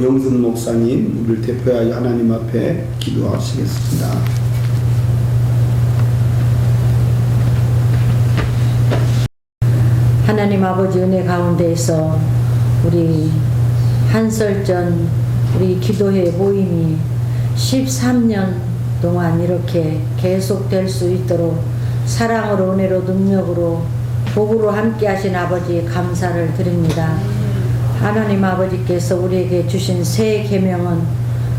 고영순 목사님, 우리를 대표하여 하나님 앞에 기도하시겠습니다. 하나님 아버지 은혜 가운데에서 우리 한설전 우리 기도회 모임이 13년 동안 이렇게 계속될 수 있도록 사랑으로 은혜로 능력으로 복으로 함께 하신 아버지 감사를 드립니다. 하나님 아버지께서 우리에게 주신 새 계명은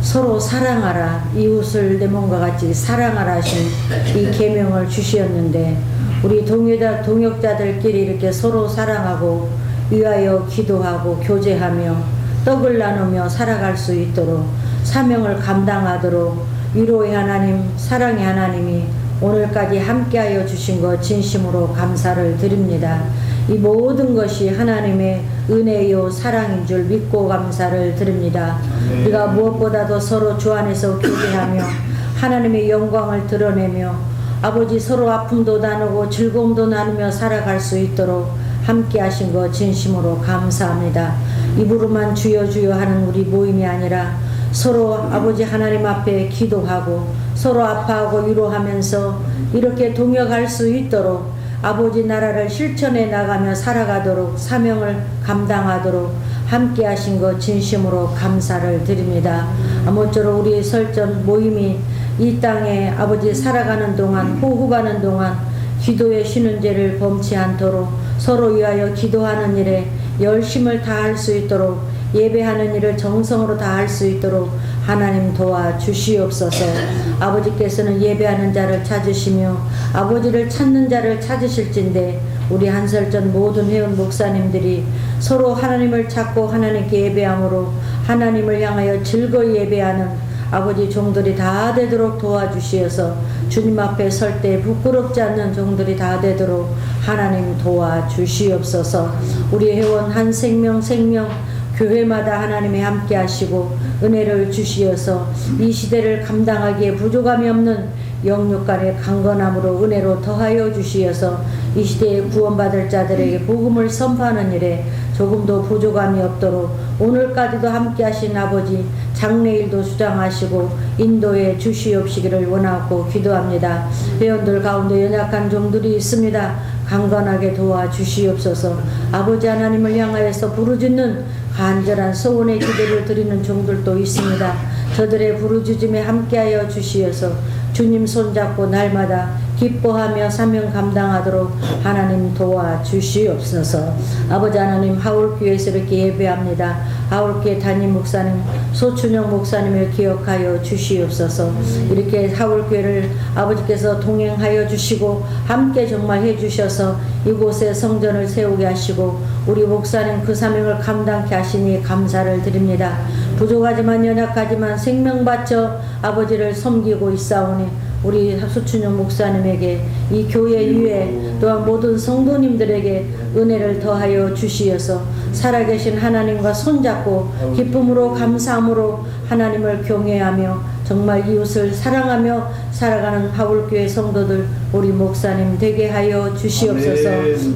서로 사랑하라, 이웃을 내 몸과 같이 사랑하라 하신 이 계명을 주시었는데 우리 동역자들끼리 이렇게 서로 사랑하고 위하여 기도하고 교제하며 떡을 나누며 살아갈 수 있도록 사명을 감당하도록 위로의 하나님, 사랑의 하나님이 오늘까지 함께하여 주신 것 진심으로 감사를 드립니다. 이 모든 것이 하나님의 은혜요 사랑인 줄 믿고 감사를 드립니다. 우리가 무엇보다도 서로 주 안에서 교제하며 하나님의 영광을 드러내며 아버지 서로 아픔도 나누고 즐거움도 나누며 살아갈 수 있도록 함께 하신 것 진심으로 감사합니다. 입으로만 주여 주여 하는 우리 모임이 아니라 서로 아버지 하나님 앞에 기도하고 서로 아파하고 위로하면서 이렇게 동역할 수 있도록 아버지 나라를 실천해 나가며 살아가도록 사명을 감당하도록 함께 하신 것 진심으로 감사를 드립니다. 아무쪼록 우리 설전 모임이 이 땅에 아버지 살아가는 동안 호흡하는 동안 기도의 쉬는 죄를 범치 않도록 서로 위하여 기도하는 일에 열심을 다할 수 있도록 예배하는 일을 정성으로 다할 수 있도록 하나님 도와주시옵소서. 아버지께서는 예배하는 자를 찾으시며 아버지를 찾는 자를 찾으실진데 우리 한설전 모든 회원 목사님들이 서로 하나님을 찾고 하나님께 예배함으로 하나님을 향하여 즐거이 예배하는 아버지 종들이 다 되도록 도와주시어서 주님 앞에 설 때 부끄럽지 않는 종들이 다 되도록 하나님 도와주시옵소서. 우리 회원 한 생명 교회마다 하나님이 함께 하시고 은혜를 주시어서 이 시대를 감당하기에 부족함이 없는 영육간의 강건함으로 은혜로 더하여 주시어서 이 시대에 구원받을 자들에게 복음을 선포하는 일에 조금도 부족함이 없도록 오늘까지도 함께 하신 아버지 장래일도 주장하시고 인도해 주시옵시기를 원하고 기도합니다. 회원들 가운데 연약한 종들이 있습니다. 강건하게 도와주시옵소서. 아버지 하나님을 향하여서 부르짖는 간절한 소원의 기도를 드리는 종들도 있습니다. 저들의 부르짖음에 함께하여 주시어서 주님 손잡고 날마다 기뻐하며 사명 감당하도록 하나님 도와주시옵소서. 아버지 하나님 하울교회에서 이렇게 예배합니다. 하울교회 담임 목사님 소춘영 목사님을 기억하여 주시옵소서. 이렇게 하울교회를 아버지께서 동행하여 주시고 함께 정말 해주셔서 이곳에 성전을 세우게 하시고 우리 목사님 그 사명을 감당케 하시니 감사를 드립니다. 부족하지만 연약하지만 생명 바쳐 아버지를 섬기고 있사오니 우리 소춘영 목사님에게 이 교회 위에 또한 모든 성도님들에게 은혜를 더하여 주시어서 살아계신 하나님과 손잡고 기쁨으로 감사함으로 하나님을 경외하며 정말 이웃을 사랑하며 살아가는 하울교회 성도들 우리 목사님 되게 하여 주시옵소서.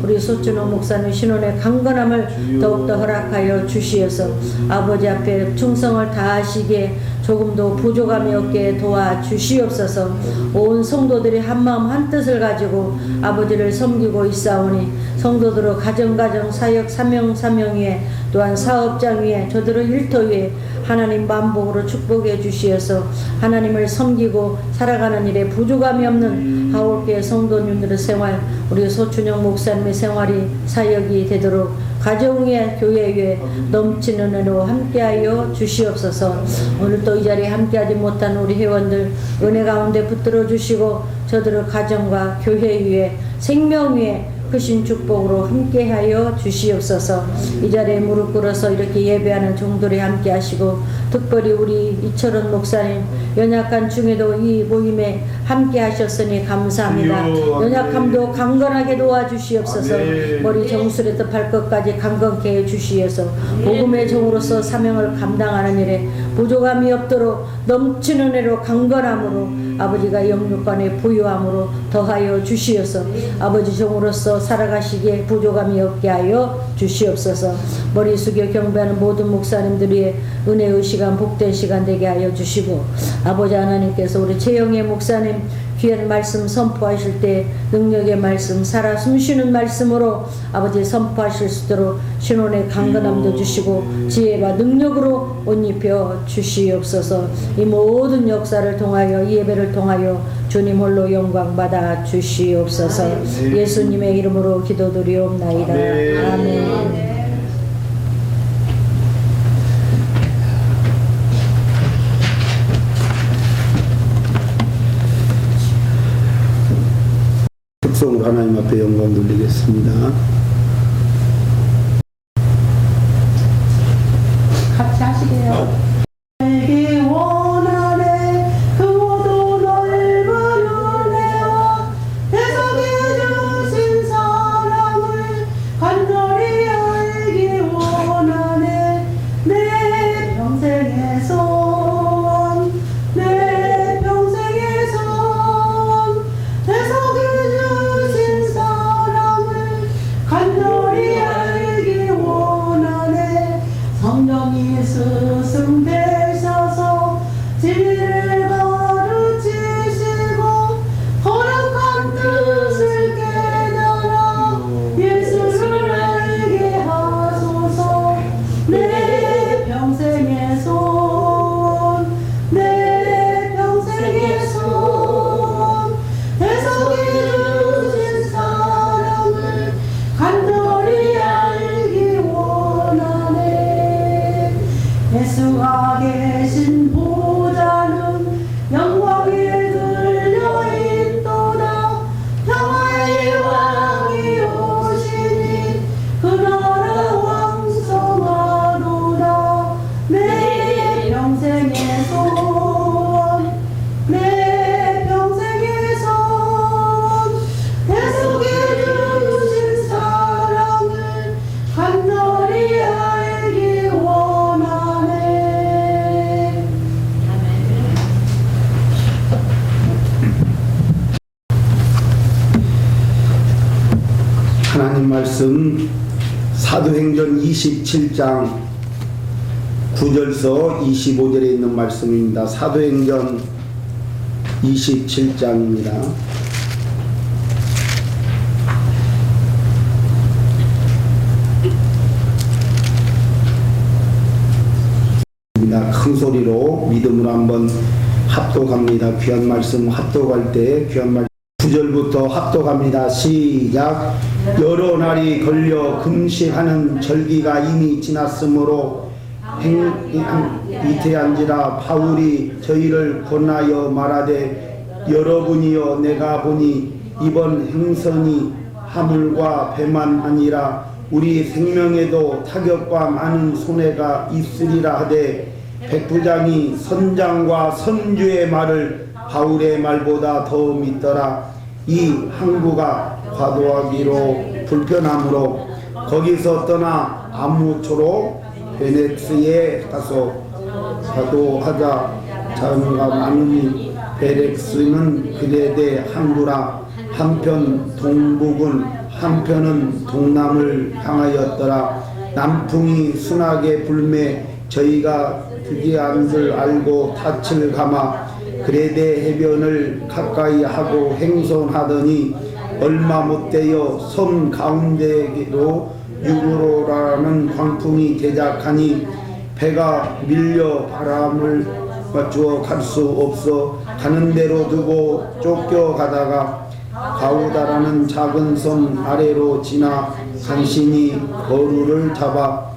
우리 소춘호 목사님 신혼의 강건함을 더욱더 허락하여 주시어서 아버지 앞에 충성을 다하시기에 조금도 부족함이 없게 도와주시옵소서. 온 성도들이 한마음 한뜻을 가지고 아버지를 섬기고 있사오니 성도들의 가정 사역 사명 위에 또한 사업장 위에 저들의 일터 위에 하나님 만복으로 축복해 주시어서 하나님을 섬기고 살아가는 일에 부족함이 없는 하울교회 성도님들의 생활 우리 소춘영 목사님의 생활이 사역이 되도록 가정 위에 교회 위에 넘치는 은혜로 함께하여 주시옵소서. 오늘 또 이 자리에 함께하지 못한 우리 회원들 은혜 가운데 붙들어 주시고 저들의 가정과 교회 위에 생명 위에 크신 축복으로 함께하여 주시옵소서. 이 자리에 무릎 꿇어서 이렇게 예배하는 종들이 함께 하시고 특별히 우리 이철원 목사님 연약한 중에도 이 모임에 함께 하셨으니 감사합니다. 연약함도 강건하게 도와주시옵소서. 머리 정수리부터 발끝까지 강건케 해주시어서 복음의 종으로서 사명을 감당하는 일에 부족함이 없도록 넘치는 은혜로 강건함으로 아버지가 영육간의 부유함으로 더하여 주시어서 아버지 종으로서 살아가시기에 부족함이 없게 하여 주시옵소서. 머리 숙여 경배하는 모든 목사님들 위해 은혜의 시간 복된 시간 되게 하여 주시고 아버지 하나님께서 우리 최영애 목사님 귀한 말씀 선포하실 때 능력의 말씀 살아 숨쉬는 말씀으로 아버지 선포하실 수 있도록 신혼의 강건함도 주시고 지혜와 능력으로 옷 입혀 주시옵소서. 이 모든 역사를 통하여 이 예배를 통하여 주님 홀로 영광 받아 주시옵소서. 예수님의 이름으로 기도드리옵나이다. 아멘. 특성으로 하나님 앞에 영광 돌리겠습니다. 같이 하시게요. 내게 원하네 그 모두 넓은 은혜와 대속해 주신 사랑을 간절히 알기 원하네. 내 평생의 소원 내 평생의 소원 대속해 주신 사랑을 간절히 알기 원하네. 성령이 스승되셔서 진리를 가르치시고 거룩한 뜻을 깨달아 예수를 알게 하소서. 내 평생의 소원 내 평생의 소원 대속해 주신 사랑을 간절히 알기 원하네. 예수가 계신 보좌는 영광에 들려있도다. 평화의 왕이 오시니 그 나라 왕성하도다. 내 평생의 소원 내 평생의 소원 대속해 주신 사랑을 간절히 알기 원하네. 하나님 말씀 사도행전 27장 9절서 25절에 있는 말씀입니다. 사도행전 27장입니다. 큰 소리로 믿음으로 한번 합독합니다. 귀한 말씀 합독할 때 귀한 말씀 9절부터 합독합니다. 시작. 여러 날이 걸려 금시하는 절기가 이미 지났으므로 이태한지라 바울이 저희를 권하여 말하되 여러분이여 내가 보니 이번 행선이 하물과 배만 아니라 우리 생명에도 타격과 많은 손해가 있으리라 하되 백부장이 선장과 선주의 말을 바울의 말보다 더 믿더라. 이 항구가 과도하기로 불편하므로 거기서 떠나 아무초로 베넥스에 가서 과도하자. 자음과 많으니 베렉스는 그레데 항구라. 한편 동북은 한편은 동남을 향하였더라. 남풍이 순하게 불매 저희가 드디어한 줄 알고 닻을 감아 그레데 해변을 가까이 하고 행선하더니 얼마 못되어 섬 가운데로 유로라는 광풍이 대작하니 배가 밀려 바람을 맞추어 갈 수 없어 가는 대로 두고 쫓겨가다가 가우다라는 작은 섬 아래로 지나 간신히 거루를 잡아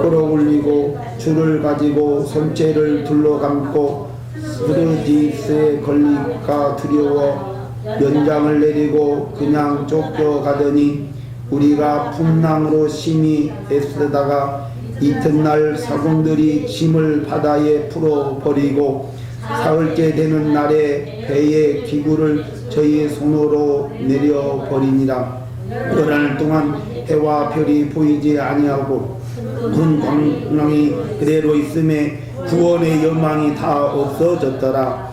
끌어올리고 줄을 가지고 선체를 둘러감고 스르디스에 걸릴까 두려워 연장을 내리고 그냥 쫓겨가더니 우리가 풍랑으로 심히 애쓰다가 이튿날 사공들이 짐을 바다에 풀어버리고 사흘째 되는 날에 배의 기구를 저희 손으로 내려버리니라. 열흘 동안 해와 별이 보이지 아니하고 군 광랑이 그대로 있음에 구원의 열망이 다 없어졌더라.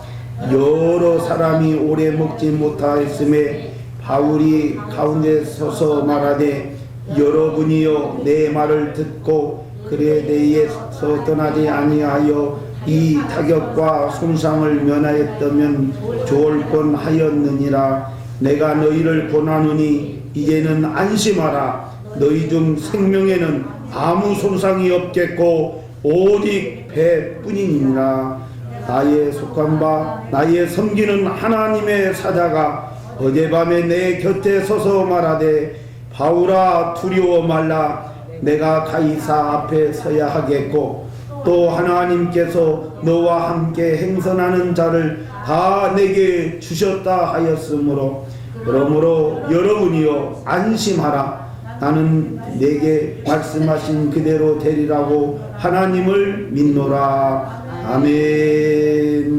여러 사람이 오래 먹지 못하였음에 바울이 가운데 서서 말하되 여러분이여 내 말을 듣고 그에 대해서 떠나지 아니하여 이 타격과 손상을 면하였다면 좋을 뻔하였느니라. 내가 너희를 권하노니 이제는 안심하라. 너희 중 생명에는 아무 손상이 없겠고 오직 배뿐이니라. 나의 속한 바 나의 섬기는 하나님의 사자가 어젯밤에 내 곁에 서서 말하되 바울아 두려워 말라. 내가 가이사 앞에 서야 하겠고 또 하나님께서 너와 함께 행선하는 자를 다 내게 주셨다 하였으므로 그러므로 여러분이여 안심하라. 나는 내게 말씀하신 그대로 되리라고 하나님을 믿노라. 아멘.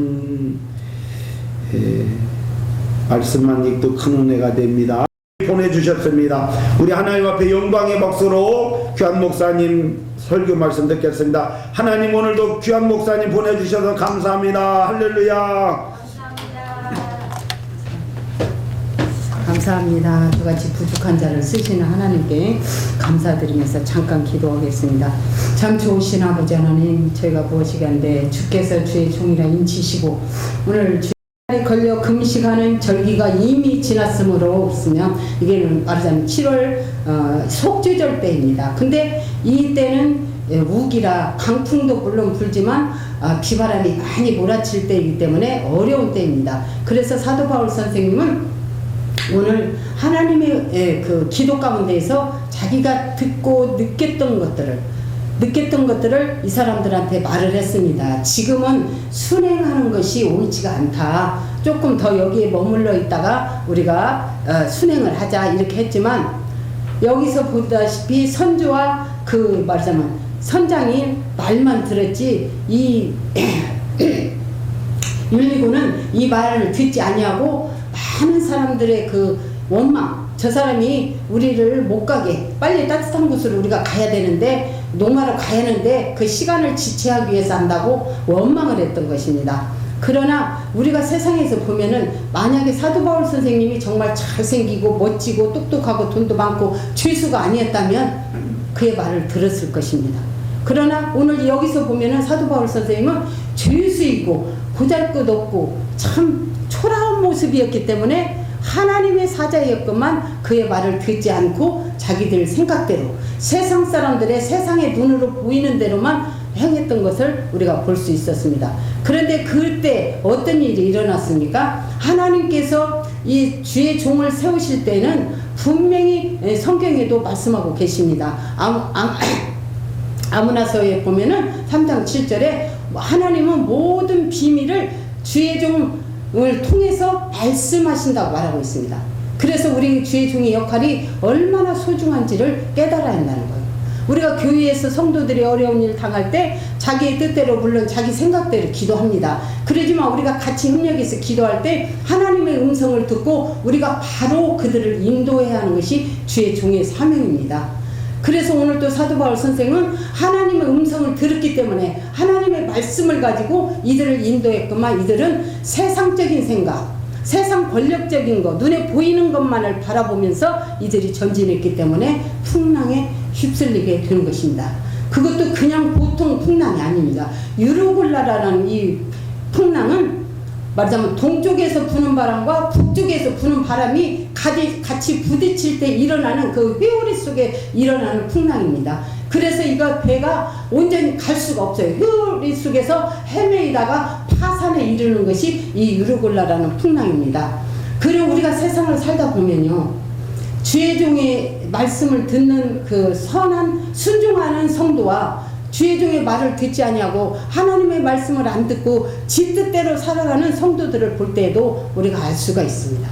말씀만 읽도 큰 은혜가 됩니다. 보내주셨습니다. 우리 하나님 앞에 영광의 박수로 귀한 목사님 설교 말씀 듣겠습니다. 하나님 오늘도 귀한 목사님 보내주셔서 감사합니다. 할렐루야. 감사합니다. 저같이 부족한 자를 쓰시는 하나님께 감사드리면서 잠깐 기도하겠습니다. 참 좋으신 아버지 하나님, 저희가 무엇이간데 주께서 주의 종이라 인치시고 오늘 주에 걸려 금식하는 절기가 이미 지났으므로 없으면 이게는 말하자면 7월 속죄절 때입니다. 근데 이 때는 우기라 강풍도 물론 불지만 비바람이 많이 몰아칠 때이기 때문에 어려운 때입니다. 그래서 사도 바울 선생님은 오늘 하나님의 그 기도 가운데에서 자기가 듣고 느꼈던 것들을 이 사람들한테 말을 했습니다. 지금은 순행하는 것이 옳지가 않다. 조금 더 여기에 머물러 있다가 우리가 순행을 하자 이렇게 했지만 여기서 보다시피 선조와 그 말하자면 선장이 말만 들었지 이 율리고는 이 말을 듣지 아니하고 많은 사람들의 그 원망, 저 사람이 우리를 못 가게 빨리 따뜻한 곳으로 우리가 가야 되는데 농마로 가야 하는데 그 시간을 지체하기 위해서 한다고 원망을 했던 것입니다. 그러나 우리가 세상에서 보면은 만약에 사도 바울 선생님이 정말 잘생기고 멋지고 똑똑하고 돈도 많고 죄수가 아니었다면 그의 말을 들었을 것입니다. 그러나 오늘 여기서 보면은 사도 바울 선생님은 죄수이고 보잘것없고 참 초라한 모습이었기 때문에 하나님의 사자였건만 그의 말을 듣지 않고 자기들 생각대로 세상 사람들의 세상의 눈으로 보이는 대로만 행했던 것을 우리가 볼 수 있었습니다. 그런데 그때 어떤 일이 일어났습니까? 하나님께서 이 주의 종을 세우실 때는 분명히 성경에도 말씀하고 계십니다. 아모나서에 보면은 3장 7절에 하나님은 모든 비밀을 주의 종을 통해서 말씀하신다고 말하고 있습니다. 그래서 우리 주의 종의 역할이 얼마나 소중한지를 깨달아야 한다는 거예요. 우리가 교회에서 성도들이 어려운 일 당할 때 자기의 뜻대로 물론 자기 생각대로 기도합니다. 그러지만 우리가 같이 협력해서 기도할 때 하나님의 음성을 듣고 우리가 바로 그들을 인도해야 하는 것이 주의 종의 사명입니다. 그래서 오늘 또 사도 바울 선생은 하나님의 음성을 들었기 때문에 하나님의 말씀을 가지고 이들을 인도했건만 이들은 세상적인 생각, 세상 권력적인 것, 눈에 보이는 것만을 바라보면서 이들이 전진했기 때문에 풍랑에 휩쓸리게 되는 것입니다. 그것도 그냥 보통 풍랑이 아닙니다. 유로굴라라는 이 풍랑은 말하자면 동쪽에서 부는 바람과 북쪽에서 부는 바람이 같이 부딪힐 때 일어나는 그 회오리 속에 일어나는 풍랑입니다. 그래서 이거 배가 온전히 갈 수가 없어요. 회오리 속에서 헤매이다가 파산에 이르는 것이 이 유르골라라는 풍랑입니다. 그리고 우리가 세상을 살다 보면요, 주의 종의 말씀을 듣는 그 선한 순종하는 성도와 주의 종의 말을 듣지 아니하고 하나님의 말씀을 안 듣고 지 뜻대로 살아가는 성도들을 볼 때에도 우리가 알 수가 있습니다.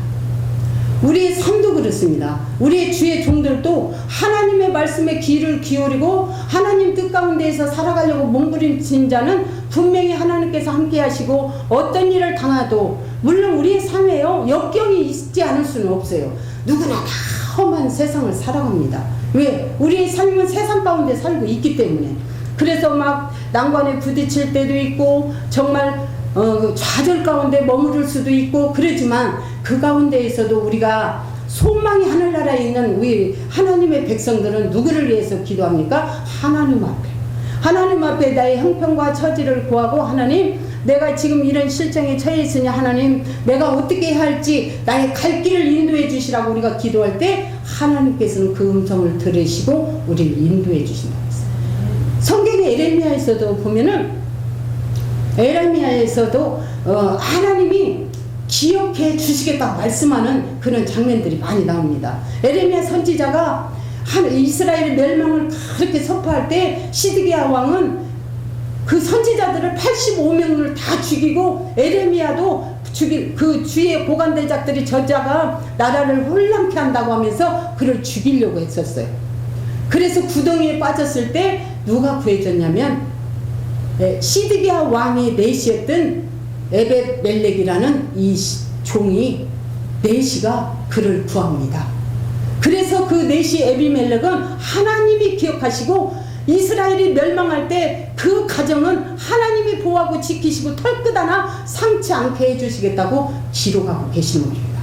우리의 삶도 그렇습니다. 우리의 주의 종들도 하나님의 말씀에 귀를 기울이고 하나님 뜻 가운데에서 살아가려고 몸부림친 자는 분명히 하나님께서 함께 하시고 어떤 일을 당해도 물론 우리의 삶에요 역경이 있지 않을 수는 없어요. 누구나 다 험한 세상을 살아갑니다. 왜? 우리의 삶은 세상 가운데 살고 있기 때문에. 그래서 막 난관에 부딪힐 때도 있고 정말 좌절 가운데 머무를 수도 있고 그러지만 그 가운데에서도 우리가 소망이 하늘나라에 있는 우리 하나님의 백성들은 누구를 위해서 기도합니까? 하나님 앞에. 하나님 앞에 나의 형편과 처지를 구하고 하나님 내가 지금 이런 실정에 처해 있으니 하나님 내가 어떻게 해야 할지 나의 갈 길을 인도해 주시라고 우리가 기도할 때 하나님께서는 그 음성을 들으시고 우리를 인도해 주신다고 했어요. 성경의 에레미야에서도 보면은 에레미야에서도 하나님이 기억해 주시겠다고 말씀하는 그런 장면들이 많이 나옵니다. 에레미야 선지자가 이스라엘의 멸망을 그렇게 선포할 때 시드기야 왕은 그 선지자들을 85명을 다 죽이고 에레미야도 그 주의 보관대작들이 저자가 나라를 혼란케 한다고 하면서 그를 죽이려고 했었어요. 그래서 구덩이에 빠졌을 때 누가 구해줬냐면 시드기야 왕이 내시했던 에벳멜렉이라는 이 종이 내시가 그를 구합니다. 그래서 그 내시 에비멜렉은 하나님이 기억하시고 이스라엘이 멸망할 때 그 가정은 하나님이 보호하고 지키시고 털끝 하나 상치 않게 해주시겠다고 기록하고 계시는 겁니다.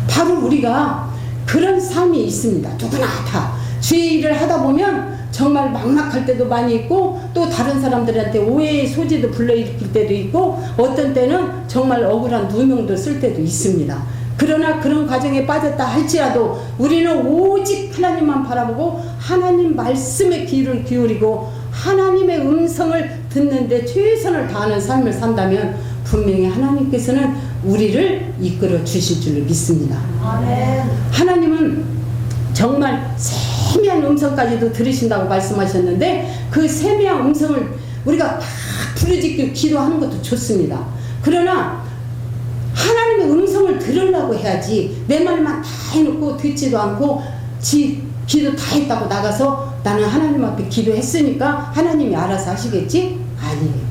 바로 우리가 그런 삶이 있습니다. 누구나 다 주의 일을 하다 보면 정말 막막할 때도 많이 있고 또 다른 사람들한테 오해의 소지도 불러일으킬 때도 있고 어떤 때는 정말 억울한 누명도 쓸 때도 있습니다. 그러나 그런 과정에 빠졌다 할지라도 우리는 오직 하나님만 바라보고 하나님 말씀에 귀를 기울이고 하나님의 음성을 듣는데 최선을 다하는 삶을 산다면 분명히 하나님께서는 우리를 이끌어 주실 줄로 믿습니다. 아멘. 하나님은 정말 세미한 음성까지도 들으신다고 말씀하셨는데 그 세미한 음성을 우리가 막 부르짖고 기도하는 것도 좋습니다. 그러나 하나님의 음성을 들으려고 해야지 내 말만 다 해놓고 듣지도 않고 기도 다 했다고 나가서 나는 하나님 앞에 기도했으니까 하나님이 알아서 하시겠지? 아니에요.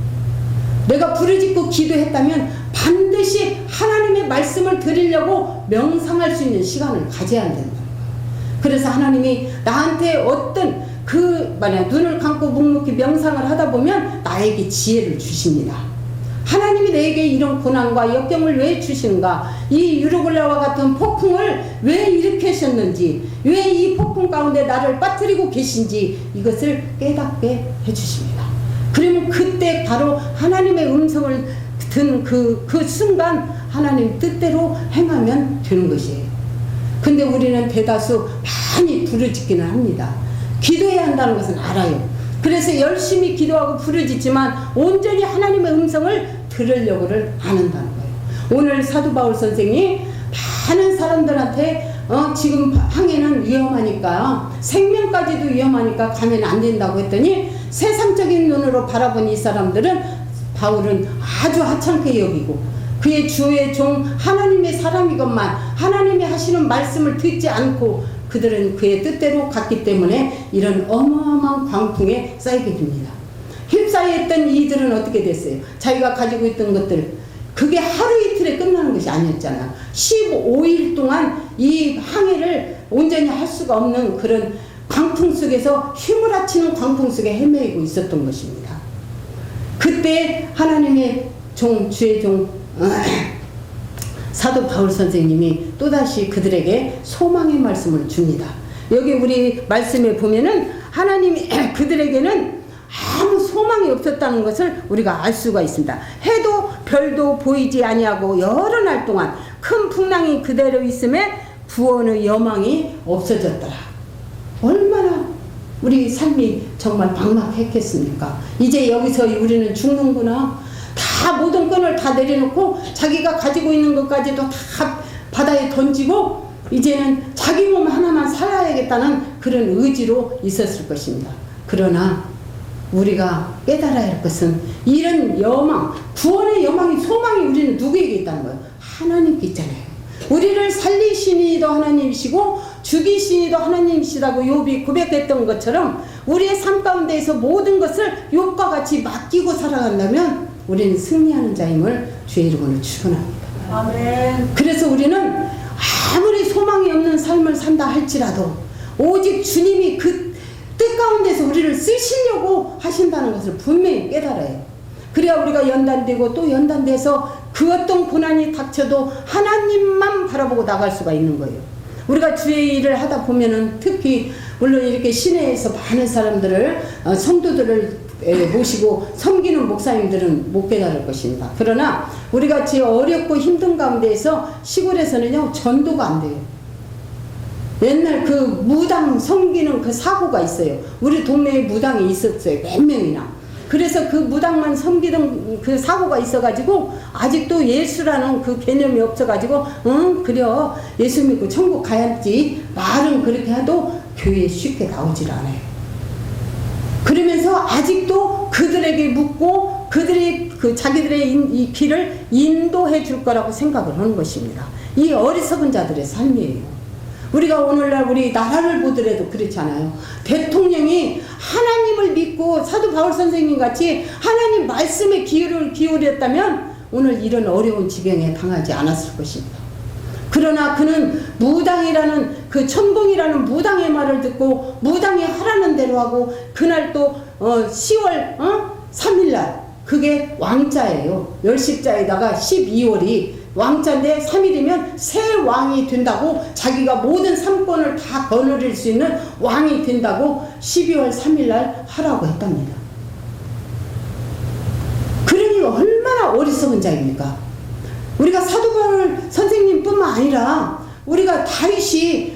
내가 부르짖고 기도했다면 반드시 하나님의 말씀을 들으려고 명상할 수 있는 시간을 가져야 한다는 거예요. 그래서 하나님이 나한테 어떤 눈을 감고 묵묵히 명상을 하다 보면 나에게 지혜를 주십니다. 하나님이 내게 이런 고난과 역경을 왜 주시는가? 이 유로글라와 같은 폭풍을 왜 일으키셨는지, 왜 이 폭풍 가운데 나를 빠뜨리고 계신지 이것을 깨닫게 해주십니다. 그러면 그때 바로 하나님의 음성을 듣는 그 순간 하나님 뜻대로 행하면 되는 것이에요. 근데 우리는 대다수 많이 부르짖기는 합니다. 기도해야 한다는 것은 알아요. 그래서 열심히 기도하고 부르짖지만 온전히 하나님의 음성을 들으려고를 안 한다는 거예요. 오늘 사도 바울 선생이 많은 사람들한테 지금 항해는 위험하니까 생명까지도 위험하니까 가면 안 된다고 했더니 세상적인 눈으로 바라본 이 사람들은 바울은 아주 하찮게 여기고 그의 주의 종 하나님의 사람이건만 하나님이 하시는 말씀을 듣지 않고 그들은 그의 뜻대로 갔기 때문에 이런 어마어마한 광풍에 쌓이게 됩니다. 휩싸였던 이들은 어떻게 됐어요? 자기가 가지고 있던 것들 그게 하루 이틀에 끝나는 것이 아니었잖아요. 15일 동안 이 항해를 온전히 할 수가 없는 그런 광풍 속에서 휘몰아치는 광풍 속에 헤매고 있었던 것입니다. 그때 하나님의 종, 주의 종 사도 바울 선생님이 또다시 그들에게 소망의 말씀을 줍니다. 여기 우리 말씀에 보면은 하나님이 그들에게는 아무 소망이 없었다는 것을 우리가 알 수가 있습니다. 해도 별도 보이지 아니하고 여러 날 동안 큰 풍랑이 그대로 있음에 구원의 여망이 없어졌더라. 얼마나 우리 삶이 정말 막막했겠습니까? 이제 여기서 우리는 죽는구나. 다 모든 끈을 다 내려놓고 자기가 가지고 있는 것까지도 다 바다에 던지고 이제는 자기 몸 하나만 살아야겠다는 그런 의지로 있었을 것입니다. 그러나 우리가 깨달아야 할 것은 이런 여망, 구원의 여망이 소망이 우리는 누구에게 있다는 거예요? 하나님께 있잖아요. 우리를 살리시니도 하나님이시고 죽이시니도 하나님이시다고 욥이 고백했던 것처럼 우리의 삶 가운데에서 모든 것을 욥과 같이 맡기고 살아간다면 우리는 승리하는 자임을 주의 이름으로 축원합니다. 아멘. 그래서 우리는 아무리 소망이 없는 삶을 산다 할지라도 오직 주님이 그 뜻 가운데서 우리를 쓰시려고 하신다는 것을 분명히 깨달아요. 그래야 우리가 연단되고 또 연단돼서 그 어떤 고난이 닥쳐도 하나님만 바라보고 나갈 수가 있는 거예요. 우리가 주의 일을 하다 보면은 특히 물론 이렇게 시내에서 많은 사람들을 성도들을 모시고 섬기는 목사님들은 못 깨달을 것입니다. 그러나 우리 같이 어렵고 힘든 가운데에서 시골에서는요 전도가 안 돼요. 옛날 그 무당 섬기는 그 사고가 있어요. 우리 동네에 무당이 있었어요. 몇 명이나. 그래서 그 무당만 섬기던 그 사고가 있어가지고 아직도 예수라는 그 개념이 없어가지고 그래요 예수 믿고 천국 가야지 말은 그렇게 해도 교회에 쉽게 나오질 않아요. 그러면서 아직도 그들에게 묻고 그들이 그 자기들의 이 길을 인도해 줄 거라고 생각을 하는 것입니다. 이 어리석은 자들의 삶이에요. 우리가 오늘날 우리 나라를 보더라도 그렇잖아요. 대통령이 하나님을 믿고 사도 바울 선생님 같이 하나님 말씀에 기울였다면 오늘 이런 어려운 지경에 당하지 않았을 것입니다. 그러나 그는 무당이라는 그 천봉이라는 무당의 말을 듣고 무당이 하라는 대로 하고 그날 또 10월 3일날 그게 왕자예요. 열십자에다가 12월이 왕자인데 3일이면 새 왕이 된다고 자기가 모든 삼권을 다 거느릴 수 있는 왕이 된다고 12월 3일날 하라고 했답니다. 그러니 얼마나 어리석은 자입니까? 우리가 사도 바울 선생님뿐만 아니라 우리가 다윗이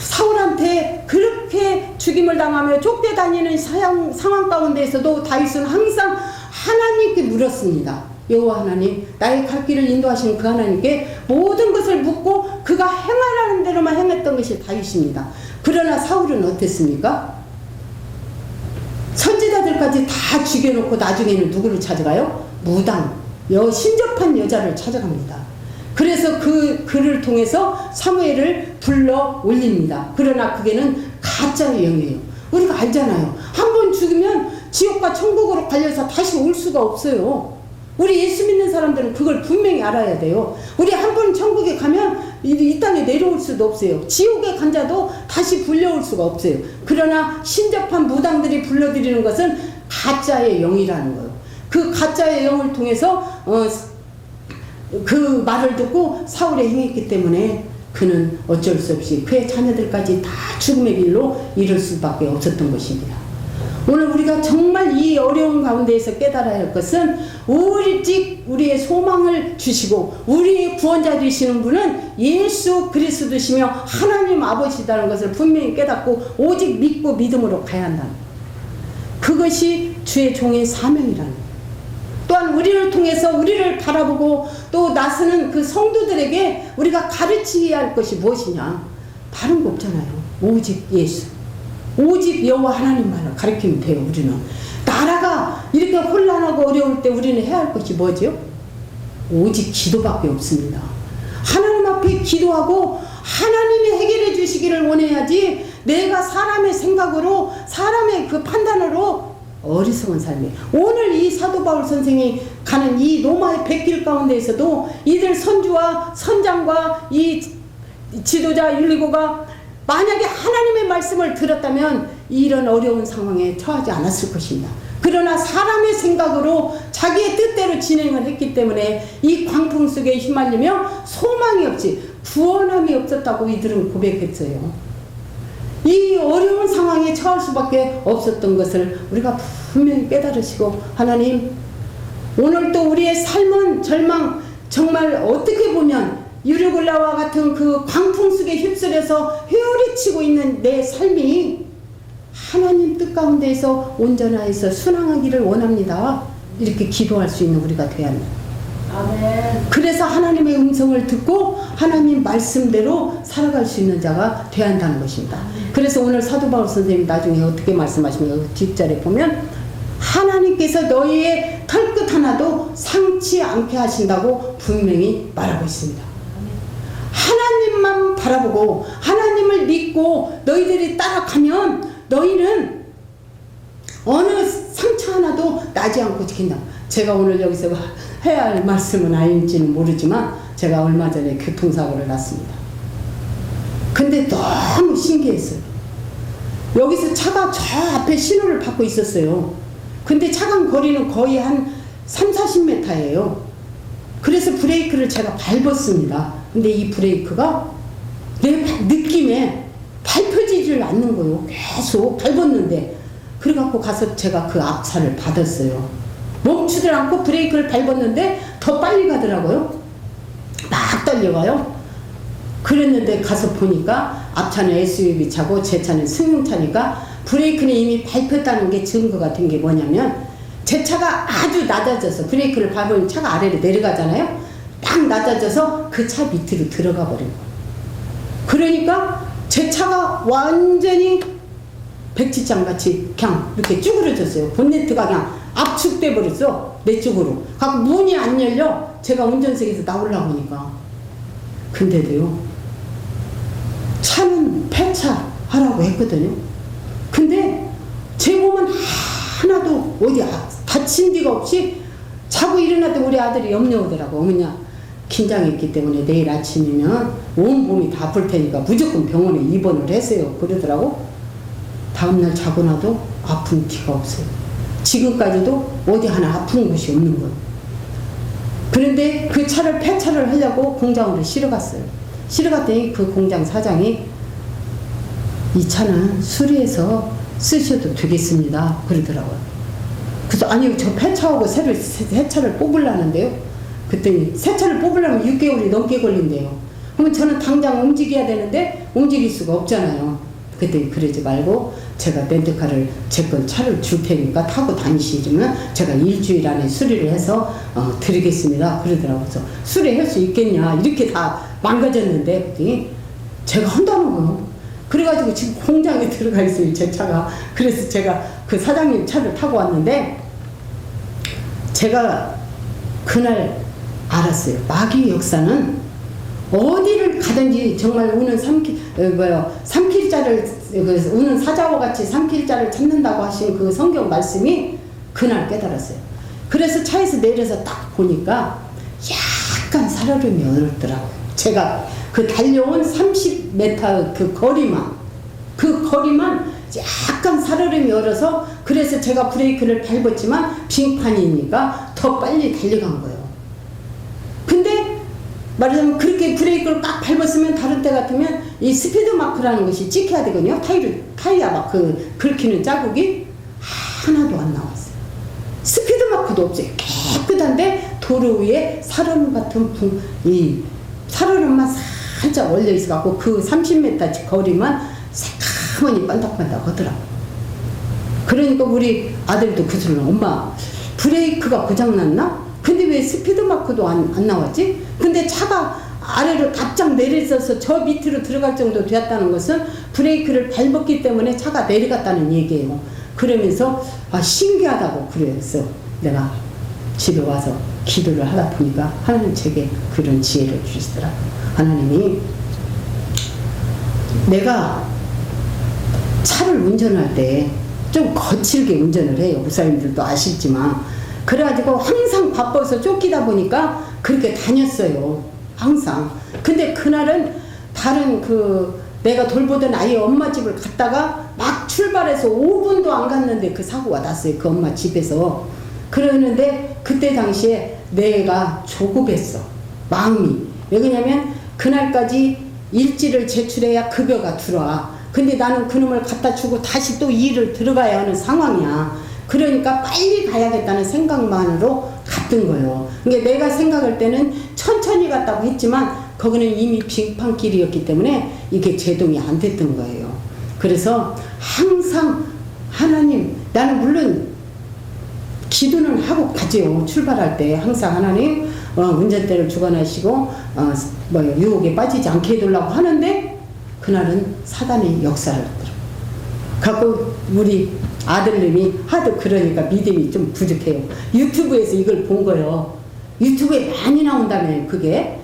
사울한테 그렇게 죽임을 당하며 쫓겨다니는 상황 가운데에서도 다윗은 항상 하나님께 물었습니다. 여호와 하나님, 나의 갈 길을 인도하시는 그 하나님께 모든 것을 묻고 그가 행하라는 대로만 행했던 것이 다윗입니다. 그러나 사울은 어땠습니까? 선지자들까지 다 죽여놓고 나중에는 누구를 찾아가요? 무당, 신접한 여자를 찾아갑니다. 그래서 그를 통해서 사무엘을 불러 올립니다. 그러나 그게는 가짜의 영이에요. 우리가 알잖아요. 한 번 죽으면 지옥과 천국으로 갈려서 다시 올 수가 없어요. 우리 예수 믿는 사람들은 그걸 분명히 알아야 돼요. 우리 한 번 천국에 가면 이 땅에 내려올 수도 없어요. 지옥에 간 자도 다시 불려올 수가 없어요. 그러나 신접한 무당들이 불러들이는 것은 가짜의 영이라는 거예요. 그 가짜의 영을 통해서 그 말을 듣고 사울에 행했기 때문에 그는 어쩔 수 없이 그의 자녀들까지 다 죽음의 길로 이를 수밖에 없었던 것입니다. 오늘 우리가 정말 이 어려운 가운데에서 깨달아야 할 것은 오직 우리의 소망을 주시고 우리의 구원자 되시는 분은 예수 그리스도시며 하나님 아버지라는 것을 분명히 깨닫고 오직 믿고 믿음으로 가야 한다는 것. 그것이 주의 종의 사명이라는 것. 또한 우리를 통해서 우리를 바라보고 또 나서는 그 성도들에게 우리가 가르치어야 할 것이 무엇이냐? 다른 거 없잖아요. 오직 예수, 오직 여호와 하나님만을 가르치면 돼요. 우리는 나라가 이렇게 혼란하고 어려울 때 우리는 해야 할 것이 뭐죠? 오직 기도밖에 없습니다. 하나님 앞에 기도하고 하나님이 해결해 주시기를 원해야지 내가 사람의 생각으로 사람의 그 판단으로 어리석은 삶이에요. 오늘 이 사도 바울 선생이 가는 이 로마의 백길 가운데에서도 이들 선주와 선장과 이 지도자 율리고가 만약에 하나님의 말씀을 들었다면 이런 어려운 상황에 처하지 않았을 것입니다. 그러나 사람의 생각으로 자기의 뜻대로 진행을 했기 때문에 이 광풍 속에 휘말리며 소망이 없이 구원함이 없었다고 이들은 고백했어요. 이 어려운 상황에 처할 수밖에 없었던 것을 우리가 분명히 깨달으시고 하나님 오늘 또 우리의 삶은 절망 정말 어떻게 보면 유르굴라와 같은 그 광풍 속에 휩쓸려서 회오리치고 있는 내 삶이 하나님 뜻 가운데에서 온전하여서 순항하기를 원합니다. 이렇게 기도할 수 있는 우리가 되어야 합니다. 아멘. 그래서 하나님의 음성을 듣고 하나님 말씀대로 살아갈 수 있는 자가 되어야 한다는 것입니다. 그래서 오늘 사도 바울 선생님 나중에 어떻게 말씀하시면 뒷절에 보면 하나님께서 너희의 털끝 하나도 상치 않게 하신다고 분명히 말하고 있습니다. 하나님만 바라보고 하나님을 믿고 너희들이 따라가면 너희는 어느 상처 하나도 나지 않고 지킨다. 제가 오늘 여기서 해야 할 말씀은 아닌지는 모르지만 제가 얼마 전에 교통사고를 났습니다. 근데 너무 신기했어요. 여기서 차가 저 앞에 신호를 받고 있었어요. 근데 차간 거리는 거의 한 3, 40m예요. 그래서 브레이크를 제가 밟았습니다. 근데 이 브레이크가 내 느낌에 밟혀지질 않는 거예요. 계속 밟았는데. 그래갖고 가서 제가 그 앞차를 받았어요. 멈추질 않고 브레이크를 밟았는데 더 빨리 가더라고요. 막 달려가요. 그랬는데 가서 보니까 앞차는 SUV 차고 제 차는 승용차니까 브레이크는 이미 밟혔다는 게 증거가 된 게 뭐냐면 제 차가 아주 낮아져서 브레이크를 밟으면 차가 아래로 내려가잖아요. 딱 낮아져서 그 차 밑으로 들어가 버린 거예요. 그러니까 제 차가 완전히 백지장같이 그냥 이렇게 쭈그러졌어요. 본네트가 그냥 압축돼 버렸어. 내 쪽으로. 갖고 문이 안 열려. 제가 운전석에서 나오려고 하니까. 근데도요. 차는 폐차하라고 했거든요. 근데 제 몸은 하나도 어디 다친 데가 없이 자고 일어났더니 우리 아들이 염려오더라고. 어머냐 긴장했기 때문에 내일 아침이면 온몸이 다 아플 테니까 무조건 병원에 입원을 했어요. 그러더라고. 다음날 자고 나도 아픈 티가 없어요. 지금까지도 어디 하나 아픈 곳이 없는 거예요. 그런데 그 차를 폐차를 하려고 공장으로 실어갔어요. 실어갔더니 그 공장 사장이 이 차는 수리해서 쓰셔도 되겠습니다. 그러더라고요. 그래서 아니 저 폐차하고 새 차를 뽑으려는데요. 그랬더니 새 차를 뽑으려면 6개월이 넘게 걸린대요. 그러면 저는 당장 움직여야 되는데 움직일 수가 없잖아요. 그때 그러지 말고 제가 렌트카를 제 건 차를 줄 테니까 타고 다니시면 제가 일주일 안에 수리를 해서 드리겠습니다. 그러더라고요. 그래서 수리할 수 있겠냐 이렇게 다 망가졌는데 그랬더니 제가 한다는 거예요. 그래가지고 지금 공장에 들어가 있어요. 제 차가. 그래서 제가 그 사장님 차를 타고 왔는데 제가 그날 알았어요. 마귀의 역사는 어디를 가든지 정말 우는 삼킬자를 우는 사자와 같이 삼킬자를 찾는다고 하신 그 성경 말씀이 그날 깨달았어요. 그래서 차에서 내려서 딱 보니까 약간 살얼음이 얼었더라고요. 제가 그 달려온 30m 그 거리만 약간 살얼음이 얼어서 그래서 제가 브레이크를 밟았지만 빙판이니까 더 빨리 달려간 거예요. 근데 말하자면 그렇게 브레이크를 딱 밟았으면 다른 때 같으면 이 스피드 마크라는 것이 찍혀야 되거든요. 타이어 막 긁히는 자국이 하나도 안 나왔어요. 스피드 마크도 없어요. 깨끗한데 도로 위에 살얼음 같은 이 살얼음만 살짝 올려 있어갖고 그 30m 거리만 새카머니 반짝반짝 하더라고요. 그러니까 우리 아들도 그 소리를 엄마 브레이크가 고장났나? 근데 왜 스피드 마크도 안 나왔지? 근데 차가 아래로 납작 내려있어서 저 밑으로 들어갈 정도 되었다는 것은 브레이크를 밟았기 때문에 차가 내려갔다는 얘기예요. 그러면서 신기하다고 그래서 내가 집에 와서 기도를 하다 보니까 하나님 제게 그런 지혜를 주시더라고요. 하나님이 내가 차를 운전할 때 좀 거칠게 운전을 해요. 목사님들도 아시지만 그래가지고 항상 바빠서 쫓기다 보니까 그렇게 다녔어요. 항상. 근데 그날은 다른 내가 돌보던 아이 엄마 집을 갔다가 막 출발해서 5분도 안 갔는데 그 사고가 났어요. 그 엄마 집에서. 그러는데 그때 당시에 내가 조급했어. 마음이. 왜 그러냐면 그날까지 일지를 제출해야 급여가 들어와. 근데 나는 그놈을 갖다 주고 다시 또 일을 들어가야 하는 상황이야. 그러니까 빨리 가야겠다는 생각만으로 갔던 거예요. 그러니까 내가 생각할 때는 천천히 갔다고 했지만 거기는 이미 빙판길이었기 때문에 이게 제동이 안 됐던 거예요. 그래서 항상 하나님, 나는 물론 기도는 하고 가죠. 출발할 때 항상 하나님 운전대를 주관하시고 유혹에 빠지지 않게 해달라고 하는데 그날은 사단의 역사를 하더라고요. 갖고 우리 아들님이 하도 그러니까 믿음이 좀 부족해요. 유튜브에서 이걸 본 거예요. 유튜브에 많이 나온다며 그게.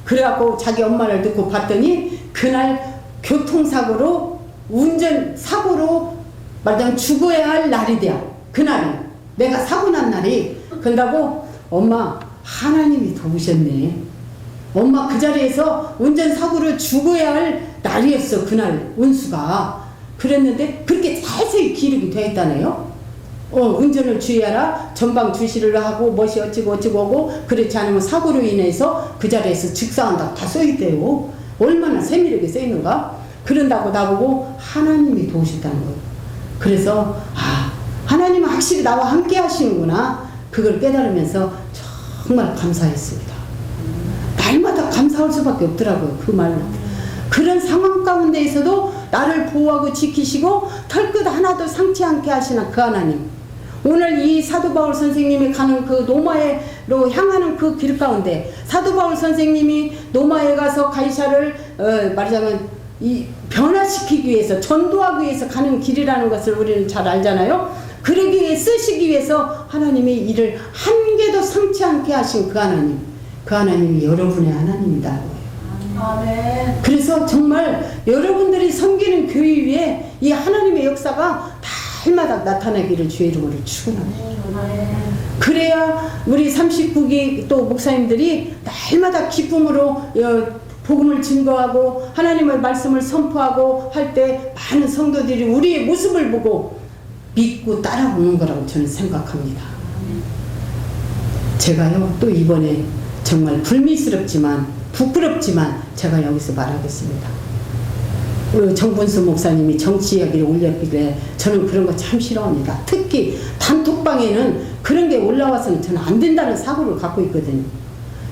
그래갖고 자기 엄마를 듣고 봤더니 그날 교통사고로 운전사고로 말하자면 죽어야 할 날이 돼요. 그날이 내가 사고 난 날이. 그런다고 엄마 하나님이 도우셨네. 엄마 그 자리에서 운전사고로 죽어야 할 날이었어. 그날 운수가. 그랬는데 그렇게 자세히 기록이 되어 있다네요. 운전을 주의하라. 전방 주시를 하고 멋이 어찌고 어찌고 하고 그렇지 않으면 사고로 인해서 그 자리에서 즉사한다고 다 써있대요. 얼마나 세밀하게 써있는가? 그런다고 나보고 하나님이 도우셨다는 거예요. 그래서 하나님은 확실히 나와 함께 하시는구나. 그걸 깨달으면서 정말 감사했습니다. 날마다 감사할 수밖에 없더라고요. 그 말로. 그런 상황 가운데에서도 나를 보호하고 지키시고 털끝 하나도 상치 않게 하시는 그 하나님. 오늘 이 사도 바울 선생님이 가는 그 노마에로 향하는 그 길 가운데 사도 바울 선생님이 노마에 가서 가이사를 말하자면 이 변화시키기 위해서 전도하기 위해서 가는 길이라는 것을 우리는 잘 알잖아요. 그러기 위해 쓰시기 위해서 하나님이 이를 한 개도 상치 않게 하신 그 하나님. 그 하나님이 여러분의 하나님이다. 아멘. 그래서 정말 여러분들이 섬기는 교회 위에 이 하나님의 역사가 날마다 나타나기를 주의 이름으로 축원합니다. 그래야 우리 39기 또 목사님들이 날마다 기쁨으로 복음을 증거하고 하나님의 말씀을 선포하고 할 때 많은 성도들이 우리의 모습을 보고 믿고 따라오는 거라고 저는 생각합니다. 제가요 또 이번에 정말 불미스럽지만 부끄럽지만 제가 여기서 말하겠습니다. 정분수 목사님이 정치 이야기를 올렸길래 저는 그런 거 참 싫어합니다. 특히 단톡방에는 그런 게 올라와서는 저는 안 된다는 사고를 갖고 있거든요.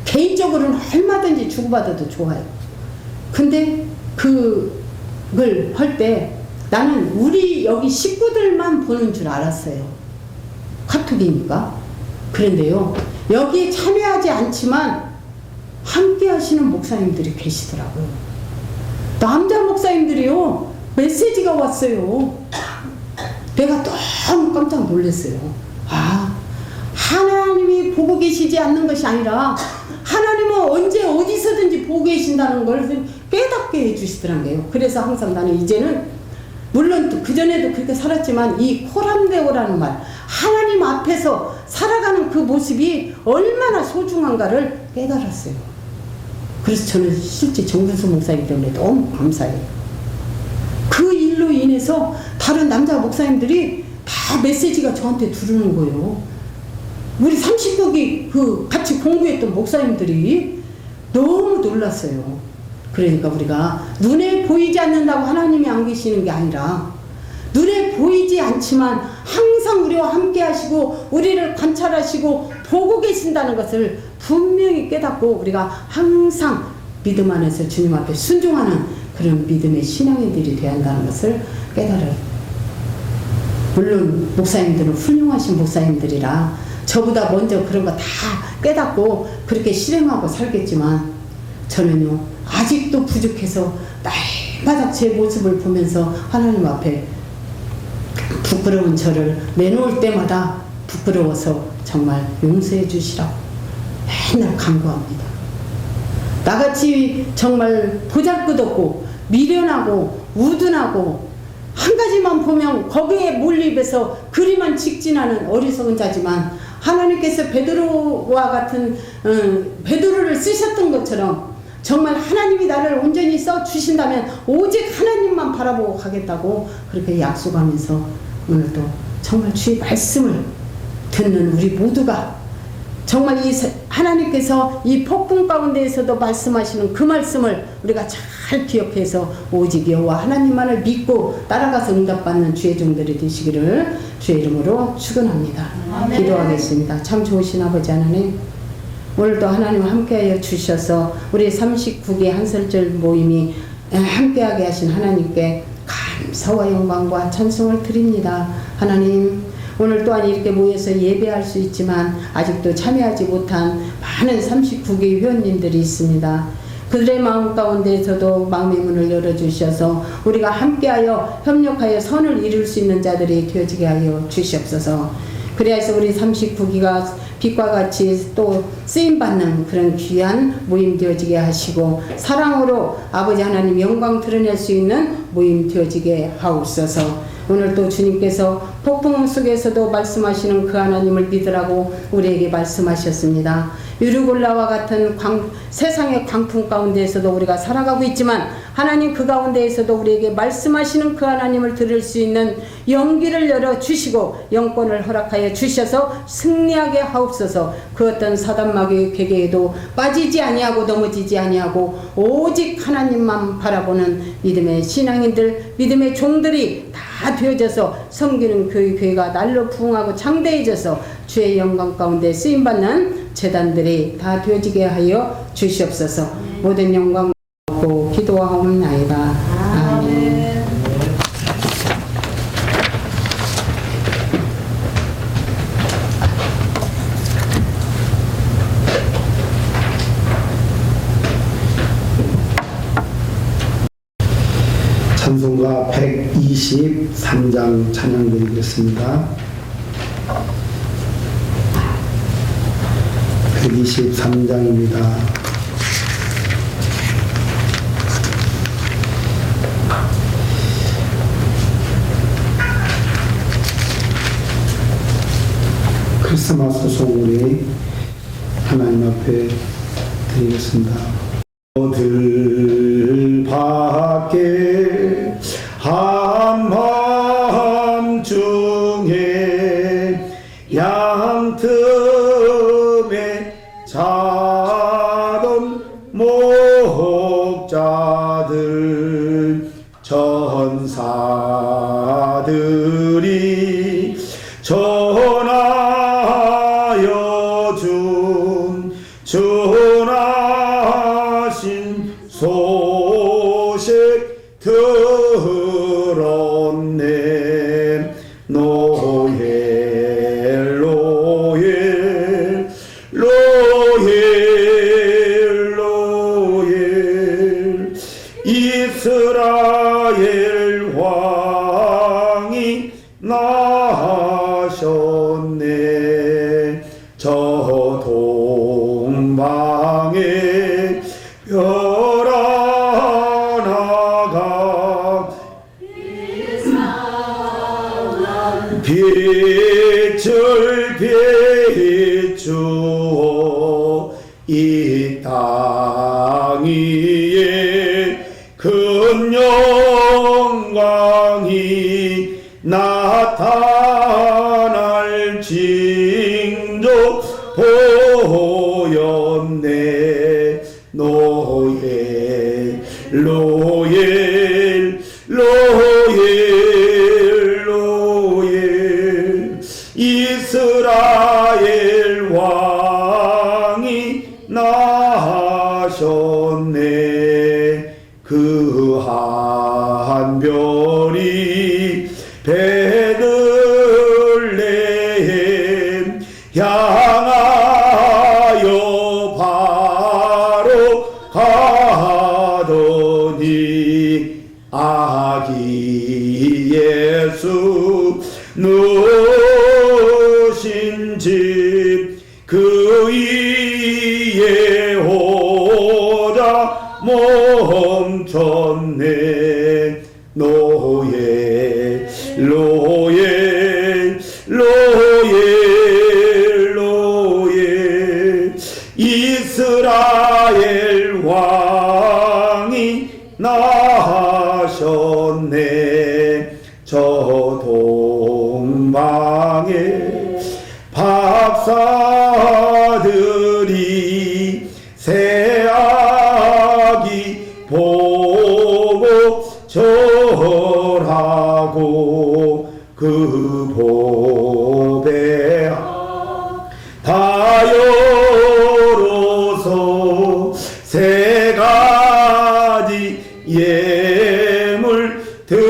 개인적으로는 얼마든지 주고받아도 좋아요. 근데 그걸 할 때 나는 우리 여기 식구들만 보는 줄 알았어요. 카톡이니까. 그런데요 여기에 참여하지 않지만 함께 하시는 목사님들이 계시더라고요. 남자 목사님들이요 메시지가 왔어요. 내가 너무 깜짝 놀랐어요. 하나님이 보고 계시지 않는 것이 아니라 하나님은 언제 어디서든지 보고 계신다는 걸 깨닫게 해주시더라고요. 그래서 항상 나는 이제는 물론 그전에도 그렇게 살았지만 이 코람데오라는 말 하나님 앞에서 살아가는 그 모습이 얼마나 소중한가를 깨달았어요. 그래서 저는 실제 정분수 목사이기 때문에 너무 감사해요. 그 일로 인해서 다른 남자 목사님들이 다 메시지가 저한테 들어오는 거예요. 우리 39기 그 같이 공부했던 목사님들이 너무 놀랐어요. 그러니까 우리가 눈에 보이지 않는다고 하나님이 안 계시는 게 아니라 눈에 보이지 않지만 항상 우리와 함께 하시고 우리를 관찰하시고 보고 계신다는 것을 분명히 깨닫고 우리가 항상 믿음 안에서 주님 앞에 순종하는 그런 믿음의 신앙인들이 되어야 한다는 것을 깨달아요. 물론 목사님들은 훌륭하신 목사님들이라 저보다 먼저 그런 거 다 깨닫고 그렇게 실행하고 살겠지만 저는요 아직도 부족해서 날마다 제 모습을 보면서 하나님 앞에 부끄러운 저를 내놓을 때마다 부끄러워서 정말 용서해 주시라고 맨날 간구합니다. 나같이 정말 보잘것없고 미련하고 우둔하고 한 가지만 보면 거기에 몰입해서 그리만 직진하는 어리석은 자지만 하나님께서 베드로와 같은 베드로를 쓰셨던 것처럼 정말 하나님이 나를 온전히 써주신다면 오직 하나님만 바라보고 가겠다고 그렇게 약속하면서 오늘도 정말 주의 말씀을 듣는 우리 모두가 정말 이 하나님께서 이 폭풍 가운데에서도 말씀하시는 그 말씀을 우리가 잘 기억해서 오직 여호와 하나님만을 믿고 따라가서 응답받는 주의 종들이 되시기를 주의 이름으로 축원합니다. 기도하겠습니다. 참 좋으신 아버지 하나님, 오늘도 하나님 함께하여 주셔서 우리 39개 한설절 모임이 함께하게 하신 하나님께 감사와 영광과 찬송을 드립니다. 하나님, 오늘 또한 이렇게 모여서 예배할 수 있지만 아직도 참여하지 못한 많은 39개 회원님들이 있습니다. 그들의 마음 가운데에서도 마음의 문을 열어주셔서 우리가 함께하여 협력하여 선을 이룰 수 있는 자들이 되어지게 하여 주시옵소서. 그래서 우리 39기가 빛과 같이 또 쓰임받는 그런 귀한 모임 되어지게 하시고 사랑으로 아버지 하나님 영광 드러낼 수 있는 모임 되어지게 하옵소서. 오늘 또 주님께서 폭풍 속에서도 말씀하시는 그 하나님을 믿으라고 우리에게 말씀하셨습니다. 유르골라와 같은 세상의 광풍 가운데에서도 우리가 살아가고 있지만 하나님 그 가운데에서도 우리에게 말씀하시는 그 하나님을 들을 수 있는 용기를 열어 주시고 영권을 허락하여 주셔서 승리하게 하옵소서. 그 어떤 사단마귀의 괴계에도 빠지지 아니하고 넘어지지 아니하고 오직 하나님만 바라보는 믿음의 신앙인들, 믿음의 종들이 다 되어져서 섬기는 그 교회가 날로 부흥하고 장대해져서 주의 영광 가운데 쓰임받는 재단들이 다 되어지게 하여 주시옵소서. 모든 영광 받고 기도하옵나이다. 아멘. 찬송가 123장 찬양드리겠습니다. 123장입니다. 크리스마스 송우리 하나님 앞에 드리겠습니다. 들 밖에 한밤중에 양틈에 자던 목자들 전사들이 전하여 준 전하신 소식 들었네. 로엘 로엘 로엘 로엘 이스라엘 왕이 나셨네. 저 동방에 별 하나가 빛을 비추어 이 땅 위에 큰 영광이 나타날 징조 보였네. 노예 로엘 로엘 로엘 이스라엘 왕이 나셨네. 그 한 별이 베들레헴 향하여 바로 가더니 아기 예수 누신 집 그 위에 오자 멈췄네. 노예 로예 로예 로예 이스라엘 왕이 나셨네. 저 동방에 박사들이 새 아기 보고 절하고 그 보배 다여로서 세 가지 예물 드렸네.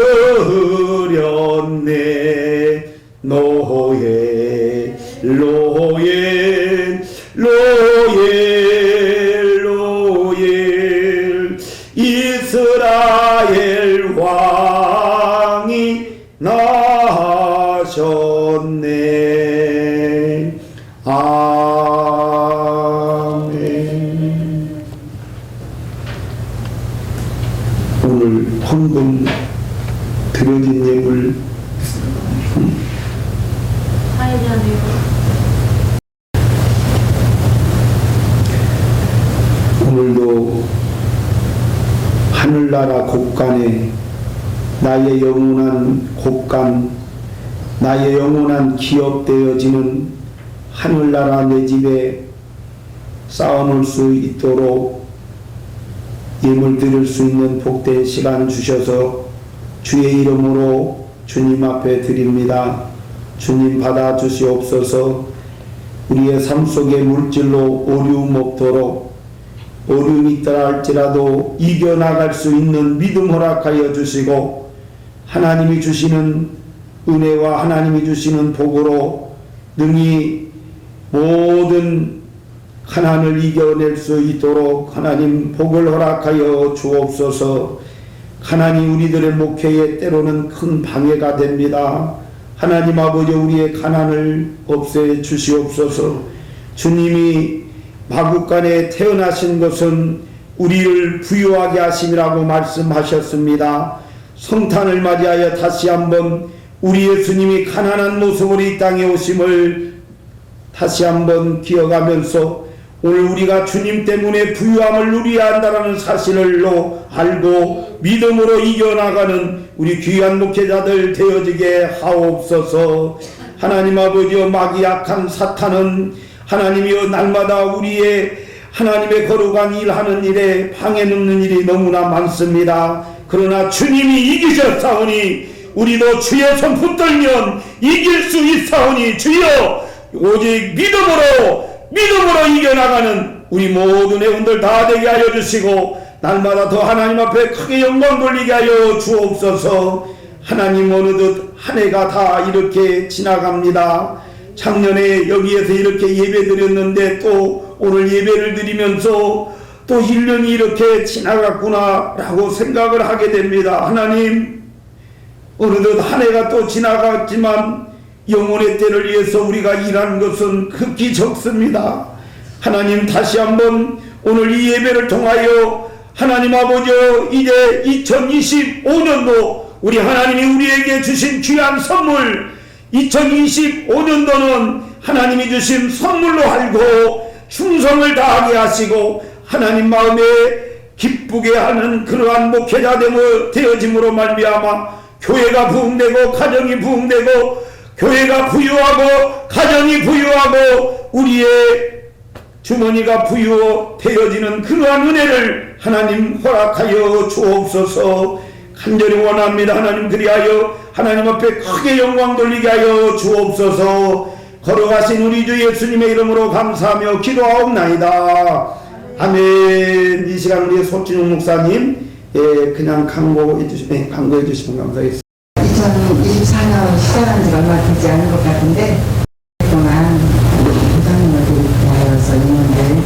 노예 로예 로예 로예 이스라엘 왕이 나셨네. 아멘. 오늘 헌금 드려진 예물 하늘나라 곳간에 나의 영원한 곳간, 나의 영원한 기업되어지는 하늘나라 내 집에 쌓아놓을 수 있도록 예물 드릴 수 있는 복된 시간 주셔서 주의 이름으로 주님 앞에 드립니다. 주님 받아 주시옵소서. 우리의 삶 속에 물질로 어려움 없도록, 어려움이 있더라 할지라도 이겨나갈 수 있는 믿음 허락하여 주시고, 하나님이 주시는 은혜와 하나님이 주시는 복으로 능히 모든 가난을 이겨낼 수 있도록 하나님 복을 허락하여 주옵소서. 가난이 우리들의 목회에 때로는 큰 방해가 됩니다. 하나님 아버지, 우리의 가난을 없애 주시옵소서. 주님이 마국간에 태어나신 것은 우리를 부유하게 하심이라고 말씀하셨습니다. 성탄을 맞이하여 다시 한번 우리 예수님이 가난한 모습으로 이 땅에 오심을 다시 한번 기억하면서 오늘 우리가 주님 때문에 부유함을 누려야 한다는 사실을 알고 믿음으로 이겨나가는 우리 귀한 목회자들 되어지게 하옵소서. 하나님 아버지여, 마귀 약한 사탄은 하나님이여 날마다 우리의 하나님의 거룩한 일하는 일에 방해 넣는 일이 너무나 많습니다. 그러나 주님이 이기셨사오니 우리도 주의 손 붙들면 이길 수 있사오니 주여, 오직 믿음으로 이겨나가는 우리 모든 회원들 다 되게 하여 주시고 날마다 더 하나님 앞에 크게 영광 돌리게 하여 주옵소서. 하나님, 어느덧 한 해가 다 이렇게 지나갑니다. 작년에 여기에서 이렇게 예배 드렸는데 또 오늘 예배를 드리면서 또 1년이 이렇게 지나갔구나 라고 생각을 하게 됩니다. 하나님, 어느덧 한 해가 또 지나갔지만 영혼의 때를 위해서 우리가 일하는 것은 극히 적습니다. 하나님, 다시 한번 오늘 이 예배를 통하여 하나님 아버지, 이제 2025년도 우리 하나님이 우리에게 주신 귀한 선물, 2025년도는 하나님이 주신 선물로 알고 충성을 다하게 하시고 하나님 마음에 기쁘게 하는 그러한 목회자 되어짐으로 말미암아 교회가 부흥되고 가정이 부흥되고 교회가 부유하고 가정이 부유하고 우리의 주머니가 부유되어지는 그러한 은혜를 하나님 허락하여 주옵소서. 간절히 원합니다. 하나님, 그리하여 하나님 앞에 크게 영광 돌리게 하여 주옵소서. 걸어가신 우리 주 예수님의 이름으로 감사하며 기도하옵나이다. 아멘. 이 시간 우리 소진용 목사님 그냥 강구해 주시면 감사하겠습니다. 2024년 시작한 지가 얼마 되지 않은 것 같은데 그동안 부장님을 위하여서 있는데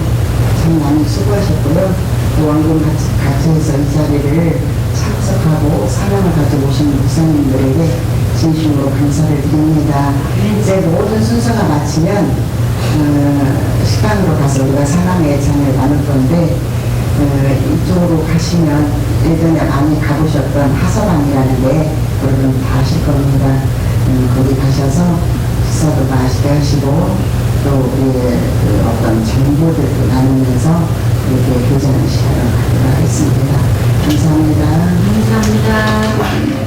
참 많이 수고하셨고요. 또 원금 같이 해서 이 자리를 참석하고 사랑을 가지고 오신 목사님들에게 진심으로 감사를 드립니다. 이제 모든 순서가 마치면 식당으로 가서 우리가 사랑의 잔을 나눌 건데 이쪽으로 가시면 예전에 많이 가보셨던 하서방이라는 게 여러분 다 아실 겁니다. 거기 가셔서 식사도 맛있게 하시고 또 우리의 어떤 정보들도 나누면서 이렇게 교제하는 시간을 갖도록 하겠습니다. 감사합니다. 감사합니다.